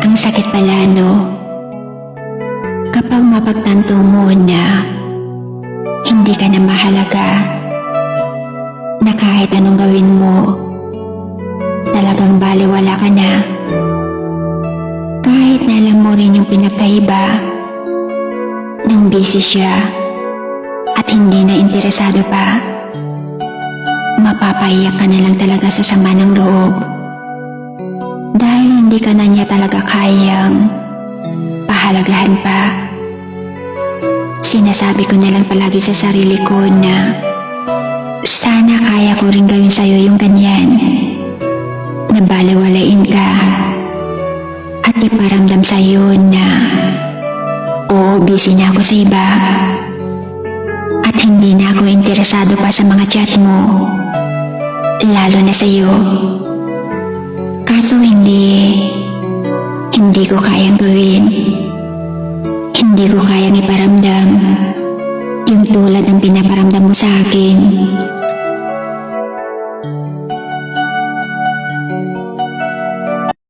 Ang sakit pala, no? Kapag mapagtanto mo na hindi ka na mahalaga, na kahit anong gawin mo, talagang baliwala ka na. Kahit na alam mo rin yung pinagkaiba nang busy siya at hindi na interesado pa, mapapaiyak ka na lang talaga sa sama ng loob. Dahil hindi ka na niya talaga kayang pahalagahan pa. Sinasabi ko na lang palagi sa sarili ko na sana kaya ko rin gawin sa'yo yung ganyan, na baliwalain ka at iparamdam sa'yo na oo, busy na ako sa iba at hindi na ako interesado pa sa mga chat mo, lalo na sa'yo. Kaso hindi ko kayang gawin. Hindi ko kayang iparamdam yung tulad ng pinaparamdam mo sa akin.